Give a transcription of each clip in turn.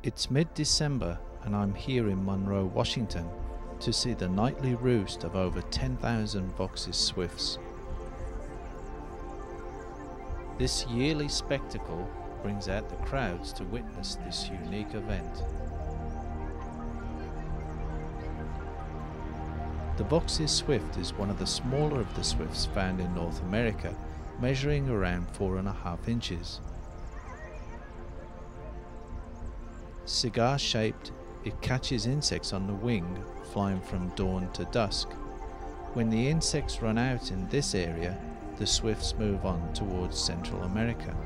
It's mid-December and I'm here in Monroe, Washington to see the nightly roost of over 10,000 Vaux's swifts. This yearly spectacle brings out the crowds to witness this unique event. The Vaux's swift is one of the smaller of the swifts found in North America, measuring around 4.5 inches. Cigar-shaped, it catches insects on the wing, flying from dawn to dusk. When the insects run out in this area, the swifts move on towards Central America.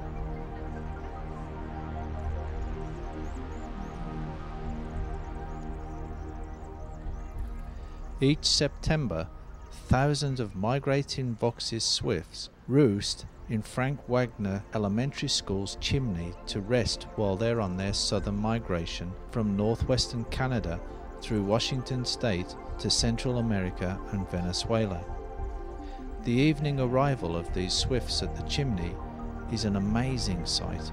Each September, thousands of migrating Vaux's swifts roost in Frank Wagner Elementary School's chimney to rest while they're on their southern migration from northwestern Canada through Washington State to Central America and Venezuela. The evening arrival of these swifts at the chimney is an amazing sight.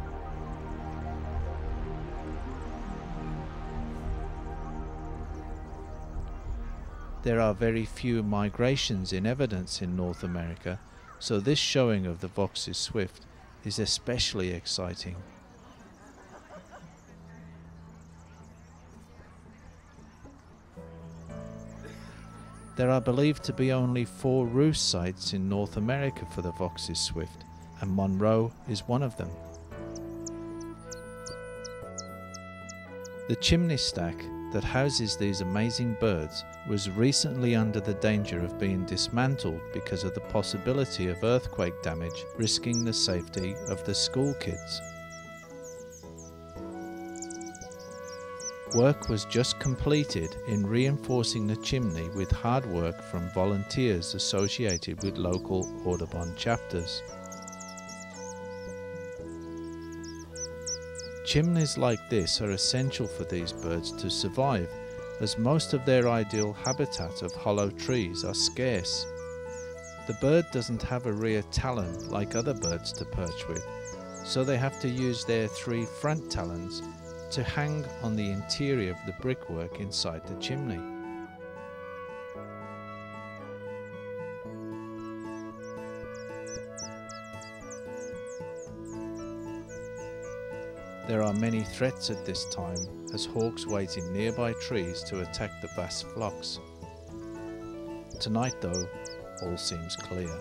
There are very few migrations in evidence in North America, so this showing of the Vaux's swift is especially exciting. There are believed to be only 4 roost sites in North America for the Vaux's swift, and Monroe is one of them. The chimney stack that houses these amazing birds was recently under the danger of being dismantled because of the possibility of earthquake damage, risking the safety of the school kids. Work was just completed in reinforcing the chimney with hard work from volunteers associated with local Audubon chapters. Chimneys like this are essential for these birds to survive, as most of their ideal habitat of hollow trees are scarce. The bird doesn't have a rear talon like other birds to perch with, so they have to use their 3 front talons to hang on the interior of the brickwork inside the chimney. There are many threats at this time, as hawks wait in nearby trees to attack the vast flocks. Tonight though, all seems clear.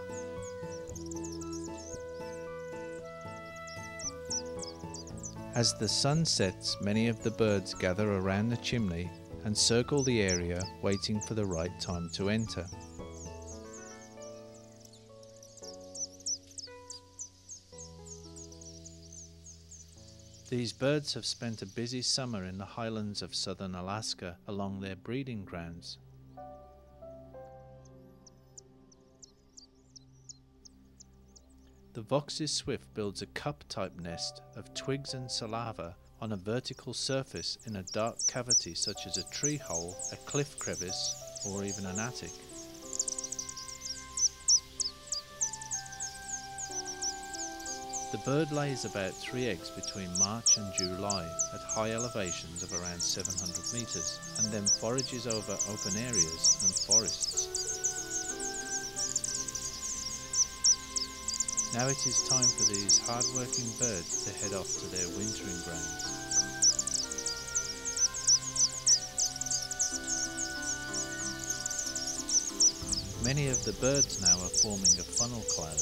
As the sun sets, many of the birds gather around the chimney and circle the area, waiting for the right time to enter. These birds have spent a busy summer in the highlands of southern Alaska along their breeding grounds. The Vaux's swift builds a cup-type nest of twigs and saliva on a vertical surface in a dark cavity such as a tree hole, a cliff crevice, or even an attic. The bird lays about 3 eggs between March and July at high elevations of around 700 meters, and then forages over open areas and forests. Now it is time for these hard-working birds to head off to their wintering grounds. Many of the birds now are forming a funnel cloud.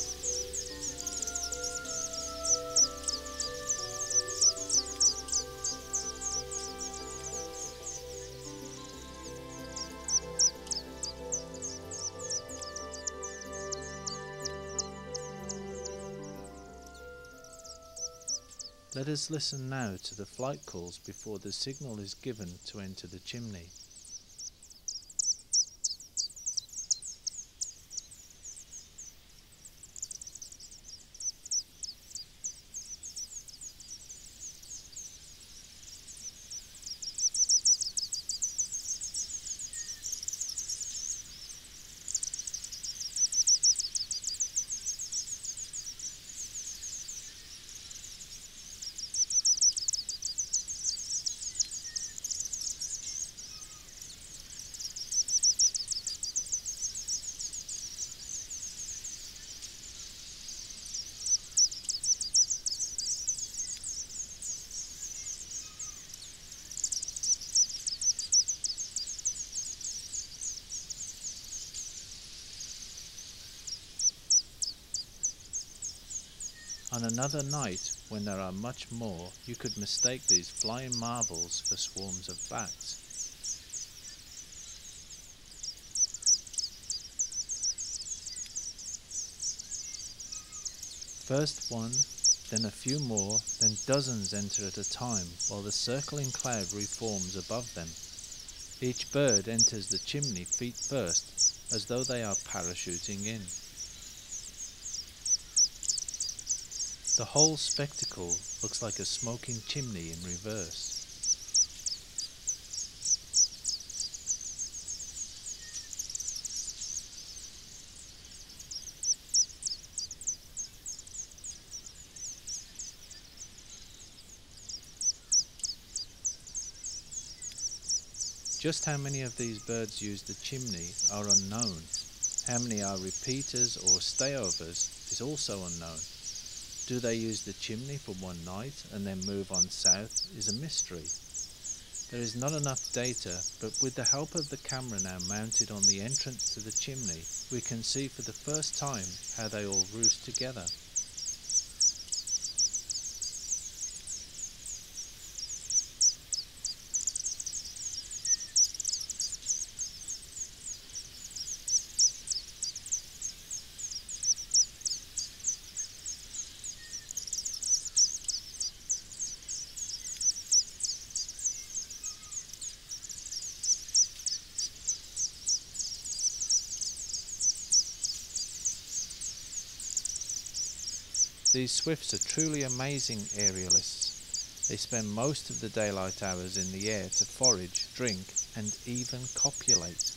Let us listen now to the flight calls before the signal is given to enter the chimney. On another night, when there are much more, you could mistake these flying marvels for swarms of bats. First one, then a few more, then dozens enter at a time, while the circling cloud reforms above them. Each bird enters the chimney feet first, as though they are parachuting in. The whole spectacle looks like a smoking chimney in reverse. Just how many of these birds use the chimney are unknown. How many are repeaters or stayovers is also unknown. Do they use the chimney for one night and then move on south is a mystery. There is not enough data, but with the help of the camera now mounted on the entrance to the chimney, we can see for the first time how they all roost together. These swifts are truly amazing aerialists. They spend most of the daylight hours in the air to forage, drink, and even copulate.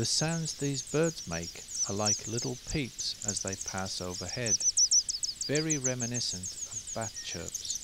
The sounds these birds make are like little peeps as they pass overhead, very reminiscent of bat chirps.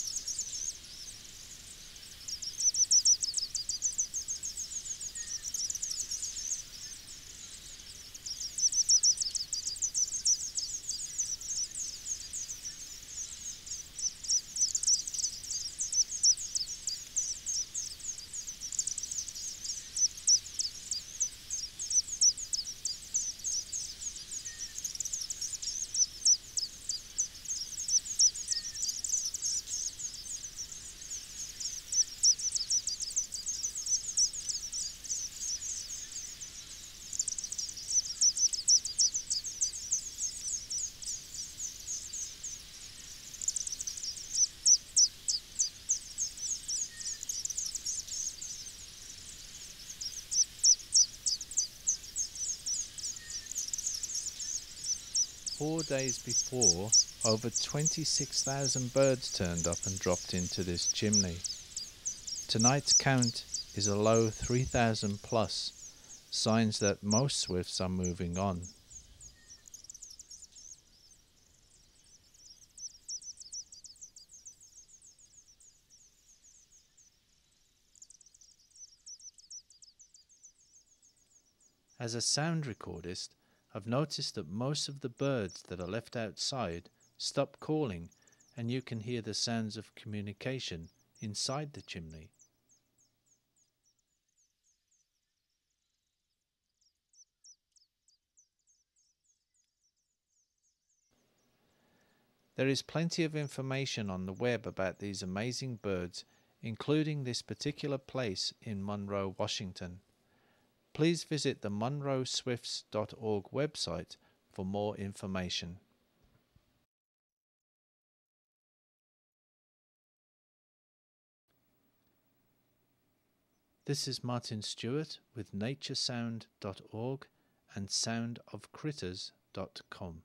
Four days before, over 26,000 birds turned up and dropped into this chimney. Tonight's count is a low 3,000 plus, signs that most swifts are moving on. As a sound recordist, I've noticed that most of the birds that are left outside stop calling, and you can hear the sounds of communication inside the chimney. There is plenty of information on the web about these amazing birds, including this particular place in Monroe, Washington. Please visit the monroeswifts.org website for more information. This is Martyn Stewart with naturesound.org and soundofcritters.com.